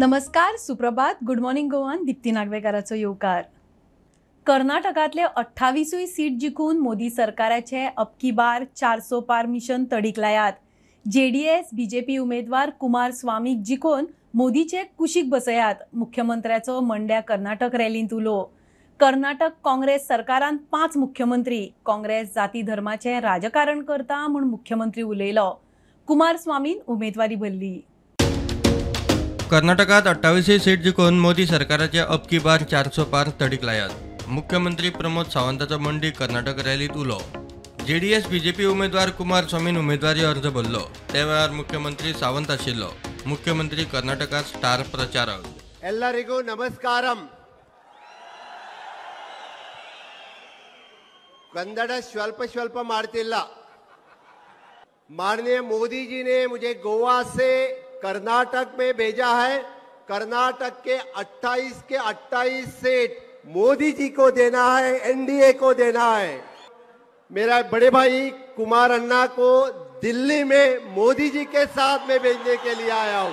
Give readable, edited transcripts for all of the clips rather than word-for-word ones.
नमस्कार, सुप्रभात, good morning Goan. Deepti नागवेकाराचो येवकार. कर्नाटकातले 28वी सीट जिखून मोदी सरकाराचे अबकी बार 400 पार मिशन तडीक लायात. जेडीएस बीजेपी उमेदवार कुमारस्वामीक जिखून मोदीचे कुशीक बसयात. मुख्यमंत्र्याचो मंड्या कर्नाटक रॅलींत उलो. कर्नाटक काँग्रेस सरकारान 5 मुख्यमंत्री. काँग्रेस जाती धर्माचे राजकारण करता म्हूण मुख्यमंत्री उलयलो. कुमारस्वामीन उमेदवारी भरली. कर्नाटकात 28वी सीट जिखून मोदी सरकाराचे अबकी बार 400 पार तडीक लायात. मुख्यमंत्री प्रमोद सावंताचो मंडी कर्नाटक रॅलीत उलो. जेडीएस बीजेपी उमेदवार कुमारस्वामीन उमेदवारी अर्ज भरलो. त्या वेळार मुख्यमंत्री सावंत आशिल्लो. मुख्यमंत्री कर्नाटकात स्टार प्रचारक. एल्लरिगू नमस्कारम. कन्नड़ स्वल्प मारतिल्ल. माननीय मोदी जी ने मुझे गोवा से कर्नाटक में भेजा है. कर्नाटक के 28 सीट मोदी जी को देना है, एनडीए को देना है. मेरा बड़े भाई कुमार अन्ना को दिल्ली में मोदी जी के साथ में भेजने के लिए आया हूं.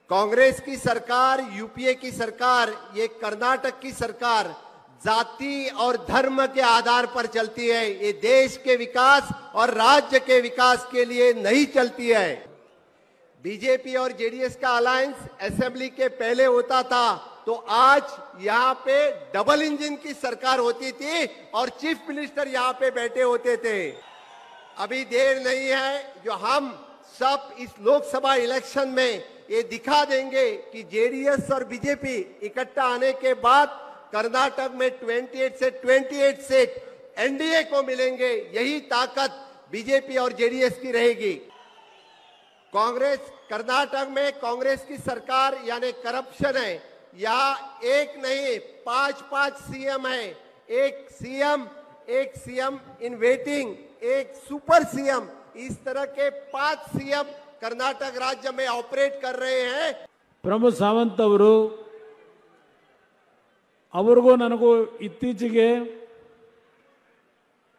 कांग्रेस की सरकार, यूपीए की सरकार, ये कर्नाटक की सरकार जाति और धर्म के आधार पर चलती है. ये देश के विकास और राज्य के विकास के लिए नहीं चलती है. बीजेपी और जेडीएस का अलायंस असेंबली के पहले होता था तो आज यहां पे डबल इंजन की सरकार होती थी और चीफ मिनिस्टर यहां पे बैठे होते थे. अभी देर नहीं है, जो हम सब इस लोकसभा इलेक्शन में ये दिखा देंगे कि जेडीएस और बीजेपी इकट्ठा आने के बाद कर्नाटक में 28 सीट एनडीए को मिलेंगे. यही ताकत बीजेपी और जेडीएस की रहेगी. कांग्रेस कर्नाटक में कांग्रेस की सरकार यानी करप्शन है. यहाँ एक नहीं 5 सीएम है. एक सीएम इन वेटिंग, एक सुपर सीएम, इस तरह के 5 सीएम कर्नाटक राज्य में ऑपरेट कर रहे हैं. प्रमोद सावंत ಅವರು ಅವರಿಗೂ ನನಗೂ ಇತ್ತೀಚೆಗೆ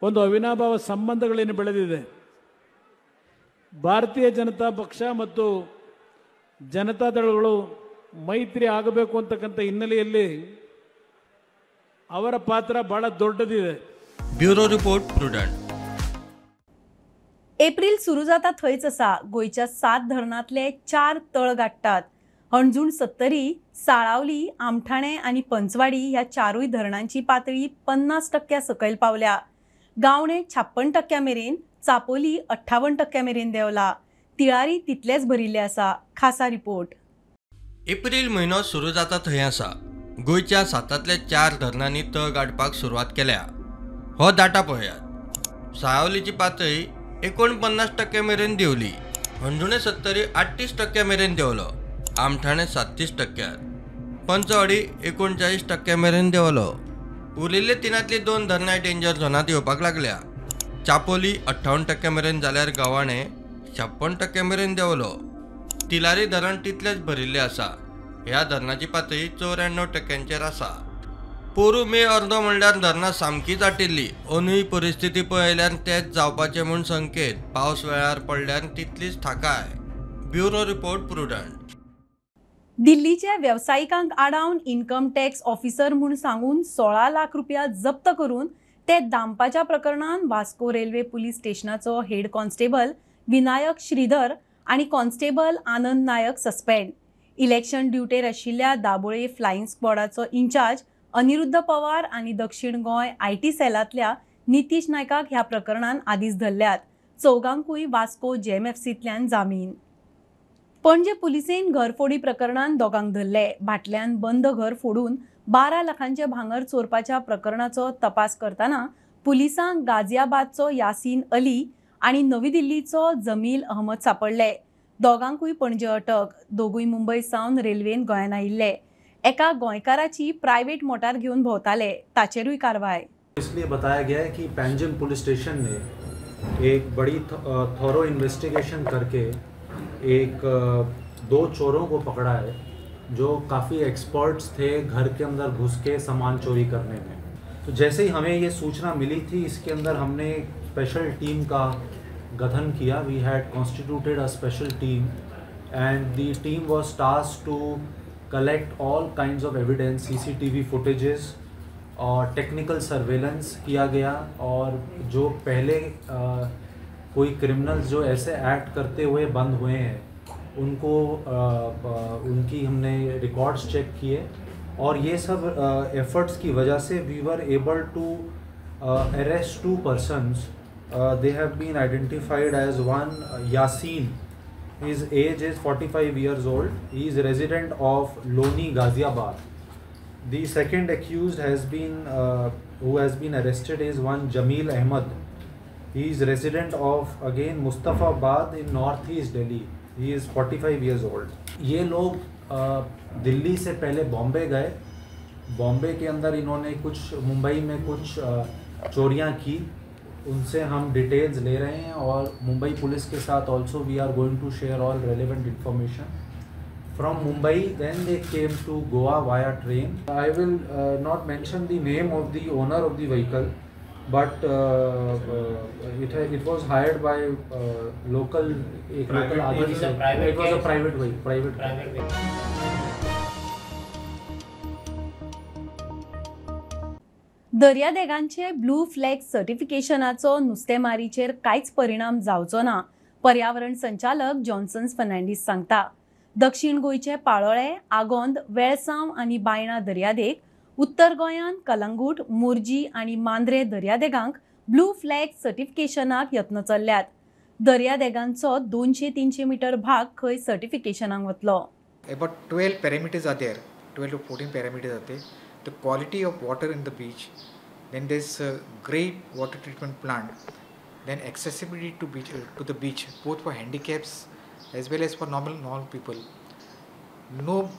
ಒಂದು ಅವಿನಾಭಾವ ಸಂಬಂಧಗಳೇನು ಬೆಳೆದಿದೆ. ಭಾರತೀಯ ಜನತಾ ಪಕ್ಷ ಮತ್ತು ಜನತಾದಳಗಳು ಮೈತ್ರಿ ಆಗಬೇಕು ಅಂತಕ್ಕಂಥ ಹಿನ್ನೆಲೆಯಲ್ಲಿ ಅವರ ಪಾತ್ರ ಬಹಳ ದೊಡ್ಡದಿದೆ. Bureau report prudent. एप्रिल सुरू जाता थंयच आसा. गोयच्या 7 धरणांतले 4 तळ गाठतात. हणजूण 70, साळावली, आमठाणे आणि पंचवाडी ह्या 4 धरणांची पातळी 50% सकयल पावल्या. गावणे 56% मेरेन, चापोली 58% मेरेन देवला. तिळारी तितलेच भरिल्ले आसा. खासा रिपोर्ट. एप्रिल म्हयनो सुरू जाता थंय आसा. गोंयच्या 7तल्या 4 धरणांनी तळ गाठपाक सुरवात केल्या. हो डाटा पळयात. साळावलीची पातळी 49% मेरेन देवली. हणजूणे 70 38% मेरेन देवलो. आमठाणे 37%, पंचवाडी 39% मेरेन देवलो. उरिल्ले तिनांतली 2 धरणां डेंजर झोनांत येवपाक लागल्या. चापोली 58% मेरेन जाल्यार गावाणे 56% मेरेन देवलो. तिलारी धरण तितलेच भरिल्ले आसा. ह्या धरणाची पातळी 94%चेर आसा. पोरू मे अर्दो म्हणल्यार धरणां सामकीच आटिल्ली. अंदूय परिस्थिती पळयल्यार तेच जावपाचे म्हूण संकेत. पावस वेळार पडल्यार तितलीच थाकाय. Bureau report prudent. दिल्लीच्या व्यावसायिकांक आडावन इन्कम टॅक्स ऑफिसर म्हूण सांगून 16 लाख रुपया जप्त करून ते दामपाच्या प्रकरणात वास्को रेल्वे पुलीस स्टेशनाचो हेड कॉन्स्टेबल विनायक श्रीधर आणि constable Anand Naik suspend. Election ड्युटेर आशिल्ल्या दाबोळे फ्लाइंग स्क्वॉडाचो इन्चार्ज अनिरुद्ध पवार आणि दक्षिण गोंय आयटी सेलांतल्या नितीश नायकाक ह्या प्रकरणात आदींच धरल्यात. चौगांकूय वास्को जेएमएफसींतल्यान जामीन. पणजे पुलिसेन घरफोडी प्रकरणात दोगांक धरले. भाटल्यान बंद घर फोडून 12 लाखांचे भांगर चोरपाच्या प्रकरणाचो तपास करताना पुलिसांक गाझियाबादचो यासीन अली आणि नवी दिल्लीचो जमील अहमद सापडले. दोगांकूय पणजे अटक. दोगूय मुंबय सावन रेल्वेन गोंयान आयिल्ले. एका गोंयकाराची प्रायव्हेट मोटार घेऊन भोंवताले, ताचेरूय कारवाय. इसलिए बताया गया है कि पैंजम पुलिस स्टेशन ने एक बड़ी थॉरो इन्वेस्टिगेशन करके एक 2 चोरों को पकड़ा है जो काफ़ी एक्सपर्ट्स थे घर के अंदर घुस के सामान चोरी करने में. तो जैसे ही हमें ये सूचना मिली थी, इसके अंदर हमने स्पेशल टीम का गठन किया. We had constituted a special team and the team was tasked to collect all kinds of evidence, CCTV footages और टेक्निकल सर्वेलेंस किया गया, और जो पहले कोई क्रिमिनल्स जो ऐसे एक्ट करते हुए बंद हुए हैं उनको उनकी हमने रिकॉर्ड्स चेक किए, और ये सब एफर्ट्स की वजह से we were able to arrest 2 persons. They have been identified as one Yasin. His age is 45 years old. He is resident of Loni, Ghaziabad. The second accused has been who has been arrested is one Jamil Ahmed. He is resident of again Mustafabad in northeast Delhi. He is 45 years old. ये लोग दिल्ली से पहले बॉम्बे गए. बॉम्बे के अंदर इन्होंने कुछ, मुंबई में कुछ चोरियां की, उनसे हम डिटेल्स ले रहे हैं, और मुंबई पुलिस के साथ also we are going to share all relevant information. From Mumbai, then they came to Goa via train. I will not mention the name of the owner of the vehicle, but it was hired by local. It was a private vehicle. दर्यादेगांचे blue flag सर्टिफिकेशनाचो नुस्तेमारीचेर कांयच परिणाम जावचो ना, पर्यावरण संचालक Johnson Fernandes सांगता. दक्षिण गोंयचे पाळोळे, आगोंद, वेळसांव आनी बायणा दर्यादेग, उत्तर गोंयांत कलंगूट, मोरजी आनी मांद्रे दर्यादेगांक ब्लू फ्लॅग सर्टिफिकेशनाक यत्न चल्ल्यात. दर्यादेगांचो 200-300 मीटर भाग खंय सर्टिफिकेशनाक वतलो. About 12 parameters are there, 12 to 14 parameters are there. The quality of water in the beach, then there's a great water treatment plant, then accessibility to the beach, both for handicaps as well as for normal people. No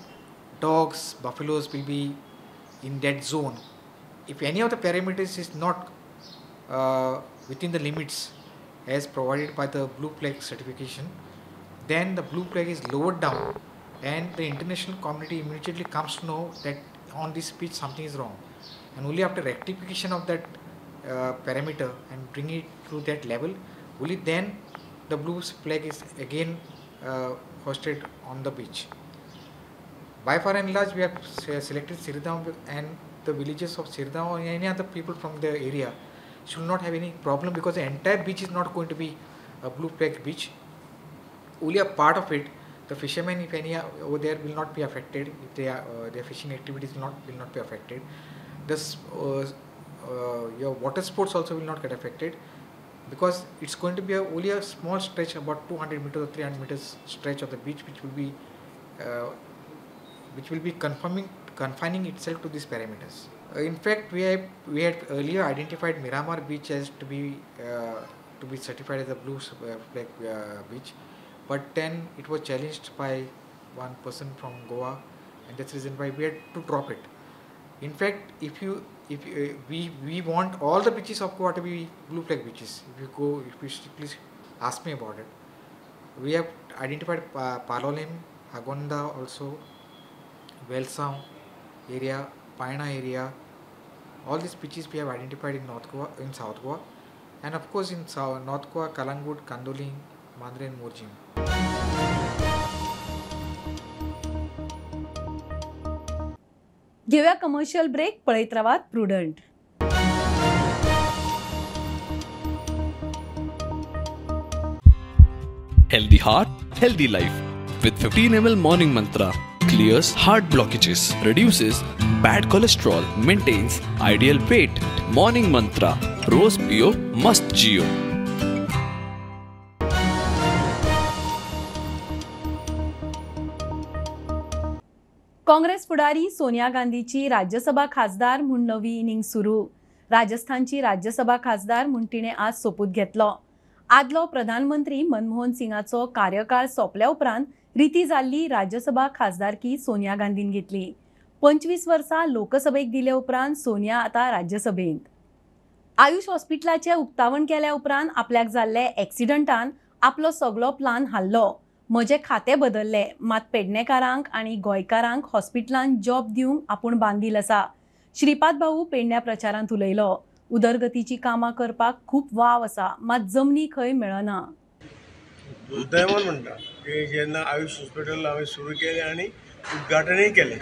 dogs, buffaloes will be in that zone. If any of the parameters is not within the limits as provided by the blue flag certification, then the blue flag is lowered down, and the international community immediately comes to know that on this beach something is wrong, and only after rectification of that parameter and bring it to that level, only then the blue flag is again hoisted on the beach. By far and large, we have selected Sirdam, and the villages of Sirdam or any other people from the area should not have any problem, because the entire beach is not going to be a blue flag beach. Only a part of it, the fishermen, if any over there, will not be affected. If they are, their fishing activities will not be affected. This your water sports also will not get affected, because it's going to be only a small stretch, about 200 meters or 300 meters stretch of the beach, which will be confining itself to these parameters. In fact, we had earlier identified Miramar Beach as to be certified as a blue flag beach, but then it was challenged by one person from Goa, and that's the reason why we had to drop it. In fact, if we want all the beaches of Goa to be blue flag beaches. If you please ask me about it. We have identified Palolem, Agonda also, Welsound area, Paina area. All these beaches we have identified in North Goa, in South Goa, and of course in North Goa, Kalangut, Kandoling, Mandre and Morjim. घेऊया commercial break. पळयत रावात prudent. Healthy heart, healthy life. With 15 ml Morning Mantra, clears heart blockages, reduces bad cholesterol, maintains ideal weight. Morning Mantra, Rose Pio, Must Geo. Congress फुडारी सोनिया गांधीची राज्यसभा खासदार म्हूण नवी inning सुरू. राजस्थानची राज्यसभा खासदार म्हूण तिणें आज सोपूत घेतलो. आदलो प्रधानमंत्री मनमोहन सिंगाचो कार्यकाळ सोंपल्या उपरांत रिती जाल्ली राज्यसभा खासदारकी सोनिया गांधीन घेतली. 25 वर्सां लोकसभेक दिल्या उपरांत सोनिया आतां राज्यसभेंत. आयुष हॉस्पिटलाचें उक्तावण केल्या उपरांत आपल्याक जाल्ले एक्सिडंटान आपलो सगळो प्लान हाल्लो. म्हजें खातें बदल्लें, मात पेडणेकारांक आनी गोंयकारांक हॉस्पिटलांत जॉब दिवंक आपूण बांदील आसा. श्रीपाद भाऊ पेडण्या प्रचारांत उलयलो. उदरगतीची कामां करपाक खूब वाव आसा, मात जमनी खंय मेळना. दुर्दैवान म्हणटा की जेन्ना आयुष हॉस्पिटल हांवें सुरू केलें आनी उद्घाटनूय केलें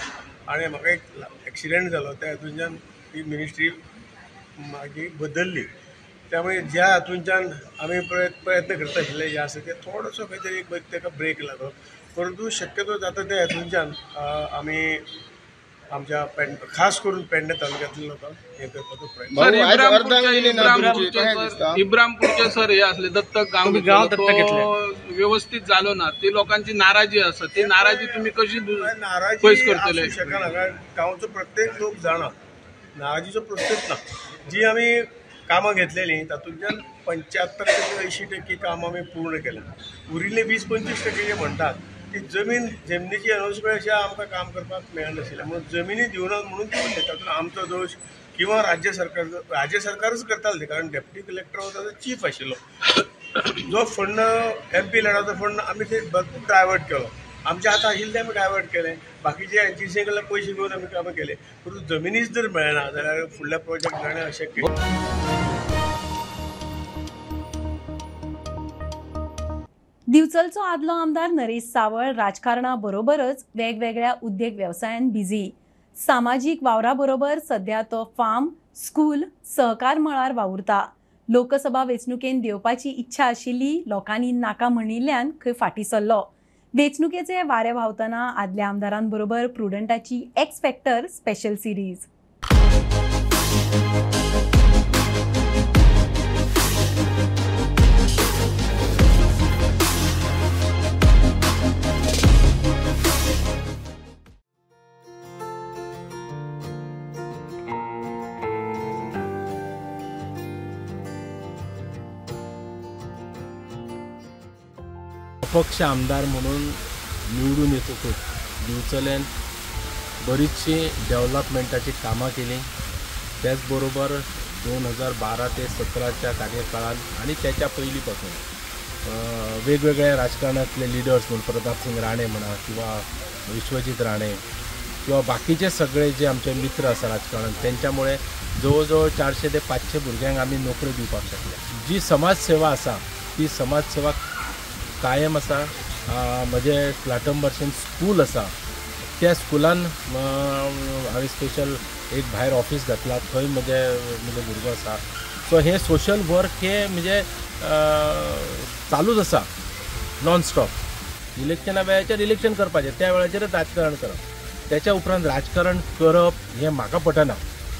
आनी म्हाका एक एक्सिडेंट जालो त्या हातूंतल्यान ती मिनिस्ट्री मागीर बदलली. त्यामुळे ज्या हातूंतल्यान आमी प्रयत्न करता आशिल्ले जे आसा ते थोडोसो खंय तरी एक ताका ब्रेक लागलो. परंतु शक्यतो जाता त्या हातूंतल्यान आमी आमच्या खास करून पेडणे तालुक्यांतल्या लोकांक हे करपाचो प्रयत्न. इब्रामपूरचे सर हे असले दत्तक गाव तो व्यवस्थित जालो ना, ती लोकांची नाराजी आसा, ती नाराजी तुम्ही कशी पयस करतले? शकना, गांवचो प्रत्येक लोक जाणा नाराजीचो प्रश्नच ना. जी आमी कामां घेतलेलीं तातूंतल्यान 75% ते 80% कामां आमी पूर्ण केल्या. उरिल्ले 20-25% जे म्हणटात ती जमनीची अनुस्पळ अशें आमकां काम करपाक मेळनाशिल्लें म्हणून जमिनी दिवना म्हणून ती उरली. तातूंत आमचो दोश किंवा राज्य सरकारच करतालो ते, कारण डेप्युटी कलेक्टर हो ताजो चीफ आशिल्लो. जो फंड MP लॅडाचो फंड आमी ते डायवर्ट केलो, आमच्या हातांत आशिल्ले आमी डायवर्ट केले, बाकीचे एनजीसी कडल्यान पयशे घेवन आमी कामां केले. परंतु जमिनीच जर मेळना जाल्यार फुडल्या प्रोजेक्ट जाणें अशक्य. दिवचलचो आदलो आमदार नरेश सावळ राजकारणा बरोबरच वेगवेगळ्या उद्योग व्यवसायांत बिझी. सामाजीक वावरा बरोबर सध्या तो फार्म, स्कूल, सहकार मळार वावुरता. लोकसभा वेंचणुकेंत देवपाची इच्छा आशिल्ली लोकांनी नाका म्हणिल्ल्यान खंय फाटीं सरलो. वेंचणुकेचे वारे व्हांवतना आदल्या आमदारांबरोबर प्रुडंटाची एक्स फॅक्टर स्पेशल सिरीज. अपक्ष आमदार म्हणून निवडून येतकूच दिवचल्यान बरीचशी डेव्हलपमेंटाची कामां केली. त्याचबरोबर 2012 ते 17च्या कार्यकाळात आणि त्याच्या पयलींपासून वेगवेगळ्या राजकारणातले लिडर्स म्हणून प्रतापसिंग राणे म्हणा किंवा विश्वजीत राणे किंवा बाकीचे सगळे जे आमचे मित्र आसा राजकारणात त्यांच्यामुळे जवळजवळ 400 ते 500 भुरग्यांक आमी नोकऱ्यो दिवपाक शकले. जी समाजसेवा आसा ती समाजसेवा कायम आसा. म्हजे प्लाटंबर्शन स्कूल आसा त्या स्कुलान हांवें स्पेशल एक भायर ऑफिस घातला, थंय म्हजो भुरगो आसा. सो हे सोशल वर्क हे म्हणजे चालूच आसा नॉन स्टॉप. इलेक्शना वेळाचेर इलेक्शन करपाचें, त्या वेळाचेरच राजकारण करप. त्याच्या उपरांत राजकारण करप हें म्हाका पटना.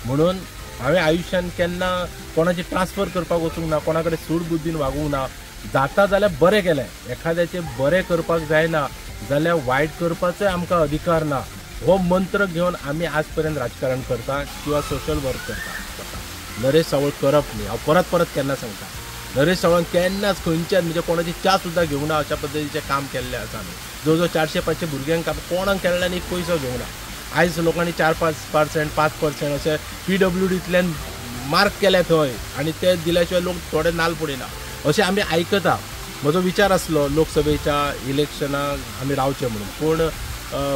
म्हणून हांवें आयुश्यान केन्ना कोणाची ट्रान्सफर करपाक वचूंक ना, कोणा कडेन सूड बुद्दीन वागूंक ना. जाता जाल्यार बरें केलें, एखाद्याचें बरें करपाक जायना जाल्यार वायट करपाचोय आमकां अधिकार ना. हो मंत्र घेवन आमी आज पर्यंत राजकारण करता किंवा सोशल वर्क करता. नरेश सावळ करप न्ही, हांव परत केन्ना सांगता. नरेश सावळान केन्नाच खंयच्याच म्हणजे कोणाची च्या सुद्दां घेवंक ना अशा पद्दतीचें काम केल्लें आसा. आमी जवळजवळ 400-500 भुरग्यांक कोणाक केल्ल्यान एक पयसो घेवंक ना. आयज लोकांनी 4-5%, 5% अशे PWDंतल्यान मार्क केल्या थंय आनी ते दिल्या शिवाय लोक थोडे नाल पडिना अशें आमी आयकता. म्हजो विचार आसलो लोकसभेच्या इलेक्शनाक आमी रावचे म्हणून, पूण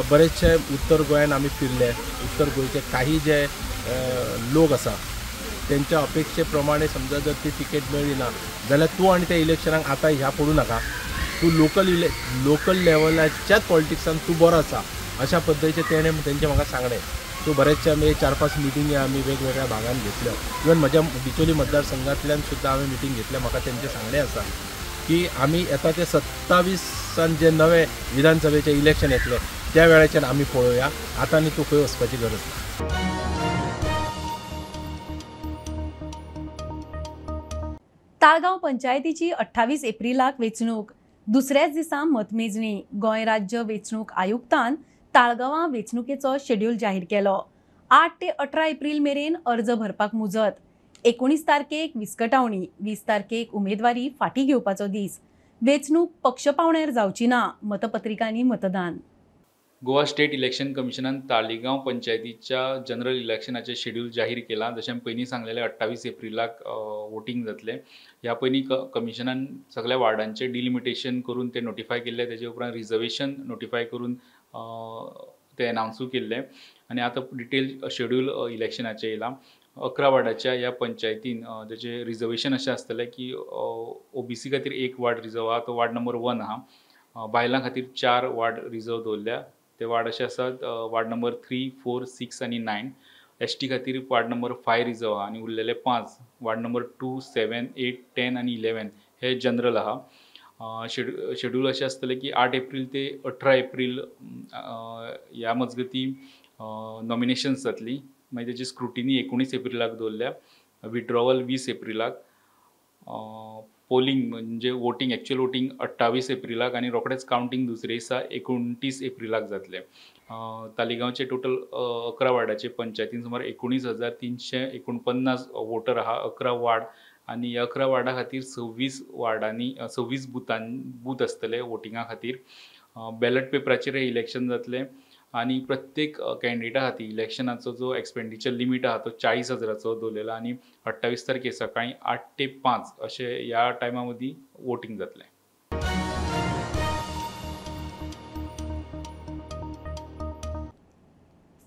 बरेचशे उत्तर गोंयान आमी फिरले. उत्तर गोंयचे काही जे लोक आसा त्यांच्या अपेक्षे प्रमाणे समजा जर ती तिकेट मेळ्ळी ना जाल्यार तूं आनी त्या इलेक्शनाक आतां ह्या पडूं नाका. तूं लोकल लेवलाच्याच पॉलिटिक्सान तूं बरो आसा अशा पद्दतीचे तेंचे म्हाका सांगणें. सो बरेचशे आमी 4-5 मिटींगी आमी वेगवेगळ्या भागांत घेतल्यो. इवन म्हज्या बिचोली मतदारसंघांतल्यान सुद्दां हांवें मिटींग घेतल्या. म्हाका तेंचे सांगणें आसा की आमी येता ते 27 जे नवे विधानसभेचे इलेक्शन येतले त्या वेळाचेर आमी पळोवया. आतां न्ही तूं खंय वचपाची गरज ना. ताळगांव पंचायतीची 28 एप्रिलाक वेंचणूक. दुसऱ्याच दिसा मतमेजणी. गोंय राज्य वेंचणूक आयुक्तान ताळगांवां वेंचणुकेचो शेड्यूल जाहीर केलो. 8 ते 18 एप्रील मेरेन अर्ज भरपाक मुजत. 19 तारखेक विस्कटावणी, 20 तारखेक उमेदवारी फाटीं घेवपाचो दीस. वेंचणूक पक्षपावण्यार जावची ना. मतपत्रिकांनी मतदान. गोवा स्टेट इलेक्शन कमिशनान ताळगांव पंचायतीच्या जनरल इलेक्शनाचे शेड्यूल जाहीर केला. जशें पयलीं सांगलेलें 28 एप्रिलाक वोटींग जातलें. ह्या पयलीं कमिशनान सगळ्या वार्डांचे डिलिमिटेशन करून ते नोटिफाय केल्ले. तेजे उपरांत रिजर्वेशन नोटिफाय करून ते अनावन्सू केल्ले. आनी आतां डिटेल शेड्यूल इलेक्शनाचें येयलां. 11 वार्डाच्या ह्या पंचायतीन त्याचे रिजर्वेशन अशें आसतलें की OBC खातीर 1 वार्ड रिजर्व आहा, तो वार्ड नंबर 1 आहा. बायलां खातीर 4 वार्ड रिजर्व दवरल्या. ते वार्ड अशें आसात वार्ड नंबर 3, 4, 6 आनी 9. ST खातीर वार्ड नंबर 5 रिजर्व आहा आनी उरलेले 5 वार्ड नंबर 2, 7, 8, 10 आनी 11 हे जनरल आहा. शेड्यूल अशें आसतलें की 8 एप्रील ते 18 एप्रील ह्या मजगती नॉमिनेशन्स जातली. मागीर तेची स्क्रुटिनी 19 एप्रिलाक दवरल्या, विड्रॉवल 20 एप्रिलाक, पोलिंग म्हणजे वोटींग एक्चुअल वोटींग 28 एप्रिलाक आनी रोखडेंच कावंटींग दुसरे दिसा 29 एप्रिलाक जातलें. तालिगांवचे टोटल 11 वार्डाचे पंचायतीन सुमार 19,349 वोटर आहा, 11 वार्ड आनी ह्या 11 वार्डा खातीर 26 वार्डांनी 26 बूथ आसतले वोटिंगा खातीर. बॅलट पेपराचेर हे इलेक्शन जातलें आनी प्रत्येक कॅन्डिडेटा खातीर इलेक्शनाचो जो एक्सपेंडिचर लिमीट आहा तो 40,000चो दवरलेला आनी 28 तारखेर सकाळीं 8 ते 5 अशें ह्या टायमा मदीं वोटींग जातलें.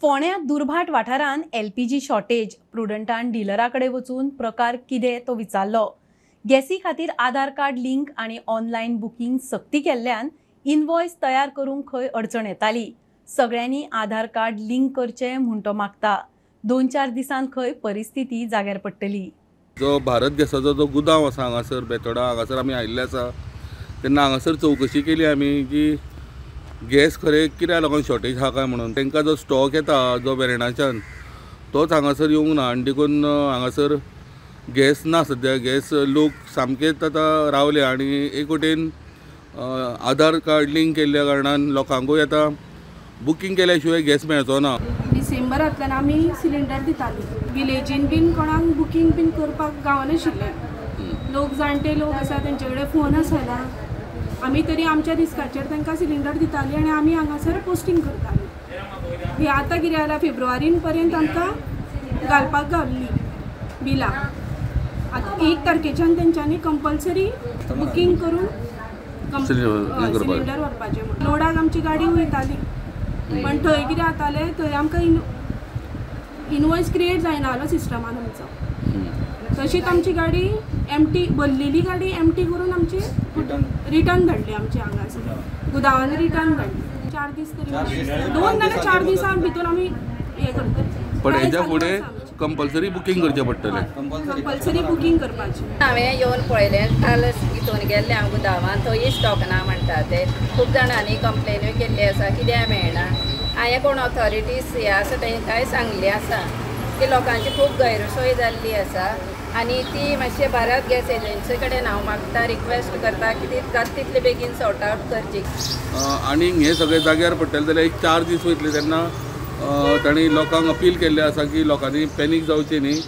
फोंड्या दुर्भाट वाठारांत LPG शॉर्टेज. प्रुडंटान डिलरा कडेन वचून प्रकार कितें तो विचारलो. गॅसी खातीर आधार कार्ड लिंक आनी ऑनलायन बुकींग सक्ती केल्ल्यान इनवॉयस तयार करूंक खंय अडचण येताली. सगळ्यांनी आधार कार्ड लिंक करचें म्हूण तो मागता. 2-4 दिसान खंय परिस्थिती जाग्यार पडटली. जो भारत गॅसाचो जो गुदांव आसा हांगासर बेतोडा, हांगासर आमी आयिल्ले आसा. तेन्ना हांगासर चवकशी केली आमी की गॅस खरें कित्याक लागून शॉर्टेज आहा काय म्हणून. तांकां जो स्टॉक येता जो वेर्णाच्यान तोच हांगासर येवंक ना आनी देखून हांगासर गॅस ना सद्या. गॅस लोक सामकेच आतां रावले आनी एक वटेन आधार कार्ड लिंक केल्ल्या कारणान लोकांकूय आतां बुकींग केल्या शिवाय गॅस मेळचो ना. डिसेंबरांतल्यान आमी सिलिंडर दिताली. विलेजीन बीन कोणाक बुकींग बीन करपाक गावनाशिल्लें. लोक जाणटे लोक आसा तेंचे कडेन फोन आसना. आमी तरी आमच्या रिस्काचेर तांकां सिलिंडर दिताली आनी आमी हांगासर पोस्टींग करताली. आतां कितें जालां फेब्रुवारीन पर्यंत आमकां घालपाक गावल्ली बिलां. आतां 1 तारखेच्यान तेंच्यांनी कंपल्सरी बुकींग करून सिलिंडर व्हरपाचें म्हणून. लोडाक आमची गाडी वयताली पण थंय कितें जातालें, थंय आमकां इनवॉयस क्रिएट जायनालो सिस्टमान आमचो. तशीच आमची गाडी एमटी भरलेली गाडी एमटी करून आमची रिटर्न धाडली. आमची हांगासर गुदावांनी रिटर्न धाडली. 4 दीस तरी 2 नाजाल्यार 4 दिसां भितर आमी हें करतली. पण हेच्या फुडें कंपल्सरी बुकींग करचें पडटलें. कंपल्सरी बुकींग करपाचें. हांवें येवन पळयलें. काल हितून गेल्लें हांव गुदावान, थंय स्टॉक ना म्हणटा ते. खूब जाणांनी कंप्लेनूय केल्ली आसा कित्याक मेळना. हांवें कोण ऑथॉरिटीज हे आसा तांकांय सांगलें आसा की लोकांची खूब गैरसोय जाल्ली आसा आनी ती मातशें भारत गॅस एजन्सी कडेन हांव मागता, रिक्वेस्ट करता की ती जाता तितले बेगीन सॉर्ट आवट करची. आनी हे सगळें जाग्यार पडटलें जाल्यार 4 दीस वयतले. तेन्ना तांणी लोकांक अपील केल्लें आसा की लोकांनी पॅनीक जावचें न्ही.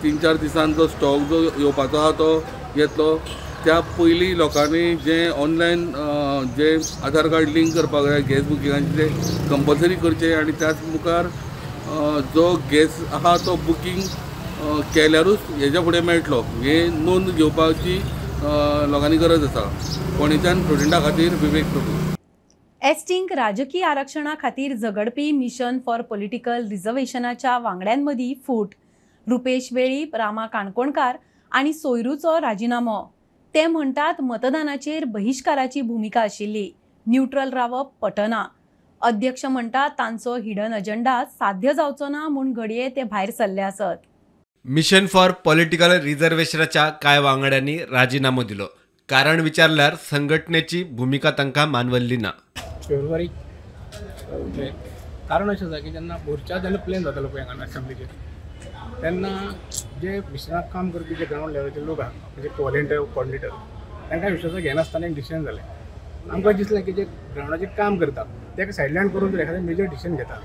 3-4 दिसांचो स्टॉक जो येवपाचो आहा तो येतलो. त्या पयलीं लोकांनी जे ऑनलायन जे आधार कार्ड लिंक करपाक जाय गॅस बुकिंगाचें ते कंपल्सरी करचें आनी त्याच मुखार जो गॅस आहा तो बुकींग केल्यारूच हेच्या फुडें मेळटलो. हे नोंद घेवपाची लोकांनी गरज आसा. फोंडेच्यान प्रुडंटा खातीर विवेक प्रभू. एसटींक राजकीय आरक्षणा खातीर झगडपी मिशन फॉर पॉलिटिकल रिझर्वेशनाच्या वांगड्यांमदीं फूट. रुपेश वेळीप, रामा काणकोणकार आनी सोयरूचो राजिनामो. ते म्हणटात मतदानाचेर बहिष्काराची भुमिका आशिल्ली. न्यूट्रल रावप पटना. अध्यक्ष म्हणटात तांचो हिडन अजेंडा साध्य जावचो ना म्हूण घडये ते भायर सरले आसत. मिशन फॉर पॉलिटिकल रिझर्वेशनाच्या कांय वांगड्यांनी राजिनामो दिलो. कारण विचारल्यार संघटनेची भूमिका तांकां मानवल्ली ना. फेब्रुवारी कारण अशें आसा की जेन्ना मोर्चा जेन्ना प्लॅन जातालो पळय हांगा असेंब्लीचेर तेन्ना जे मिशनाक काम करपी जे ग्रावंड लेवलाचे लोक आहा म्हणजे वॉलंटियर कोऑर्डिनेटर तांकां विश्वासाक घेनासतना एक डिसिजन जालें. आमकां दिसलें की जे ग्रावंडाचेर काम करता ताका सायडलायन करून जर एखादें मेजर डिसिजन घेता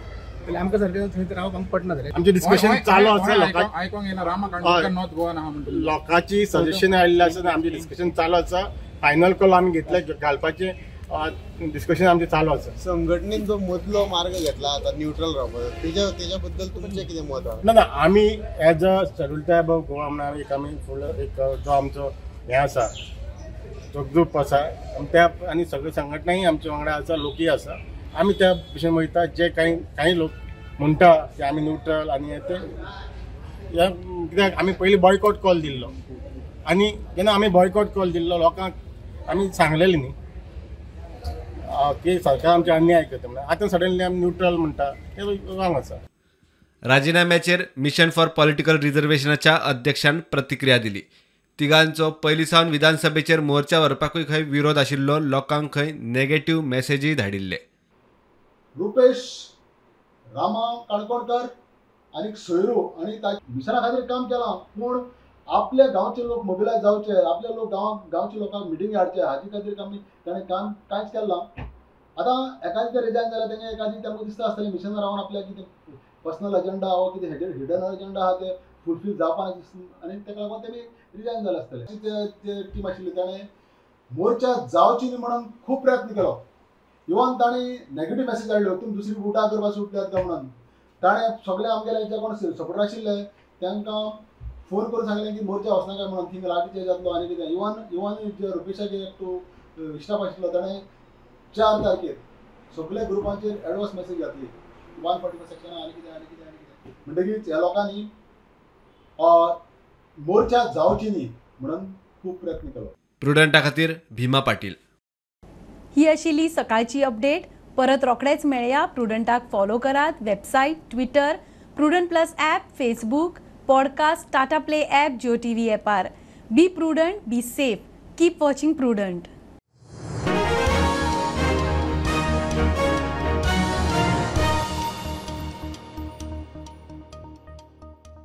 जाल्यार आमकां सारकें थंय रावप आमकां पडना जालें. आमचें डिस्कशन चालू आसा. आयकोंक येना रामा काणकोणकार नॉर्थ गोवान आहा म्हणटा लोकांची सजेशन आयिल्लें आसा. आमचें डिस्कशन चालू आसा. फायनल कॉल आमी घेतले घालपाचें डिस्कशन आमचें चालू आसा. संघटनेन जो मदलो मार्ग घेतला आता न्यूट्रल रावपाचो तेच्या बद्दल तुमचें कितें मत आहा? ना आमी as a schedule tribe of Goa म्हणून एक आमी एक जो आमचो हें आसा जो ग्रूप आसा त्या आनी सगळ्यो संघटनाय आमच्या वांगडा आसा, लोकूय आसा. आमी त्या भशेन वयता. जे काही लोक म्हणटा की आमी न्यूट्रल आनी ते कित्याक आमी पयलीं बॉयकॉट कॉल दिल्लो आनी जेन्ना आमी बॉयकॉट कॉल दिल्लो लोकांक आमी सांगलेलें न्ही की सरकार आमचे अन्याय करता म्हणून आतां सडनली आमी न्यूट्रल म्हणटा ते रॉंग आसा. राजीनाम्याचेर मिशन फॉर पॉलिटिकल रिझर्वेशनाच्या अध्यक्षान प्रतिक्रिया दिली. तिगांचो पयलीं सावन विधानसभेचेर मोर्चा व्हरपाकूय खंय विरोध आशिल्लो, लोकांक खंय नेगेटिव्ह मॅसेजूय धाडिल्ले. रुपेश रामा काणकोणकर आणि सोयरू आणि मिशना खातीर काम केलां, पूण आपल्या गांवचे लोक मोबिलायज जावचे, आपले लोक गांवच्या लोकांक मिटींग हाडचे हाचे खातीर ताणें काम कांयच केलें ना. आतां एकादी ते रिजायन जाल्यार तेंगे एकादी तांकां दिसता आसतलें मिशनार रावन आपल्या कितें पर्सनल एजेंडा हो कितें हिडन एजेंडा आहा ते फुलफील जावपा आनी तेका लागून तेणी रिजायन जालें आसतलें. ते टीम आशिल्ली ताणें मोर्चा जावची न्ही म्हणून खूब प्रयत्न केलो. इवन ताणें नेगेटीव मॅसेज धाडल्यो तुमी दुसरी बुटां करपाक सुटल्यात काय म्हणून. ताणें सगळे आमगेले जे कोण सपोर्टर आशिल्ले तांकां फोन करून सांगलें की मोर्चा वचनाका म्हणून थिंग लाठी जातलो आनी कितें. इवन जे रुपेशाक एकटो स्टाफ आशिल्लो ताणें 4 तारखेर सगळे ग्रुपांचेर एडवान्स मॅसेज घातली 144 सेक्शनां आनी कितें म्हणटकीच ह्या लोकांनी मोर्चा जावची न्ही म्हणून खूब प्रयत्न केलो. प्रुडंटा खातीर भीमा पाटील. ही आशिल्ली सकाळची अपडेट. परत रोखडेच मेळया. प्रुडंटाक फॉलो करात. Website, twitter, Prudent plus app, Facebook, podcast, Tata play app, Jio TV ॲपार. Be Prudent, be safe, keep watching prudent.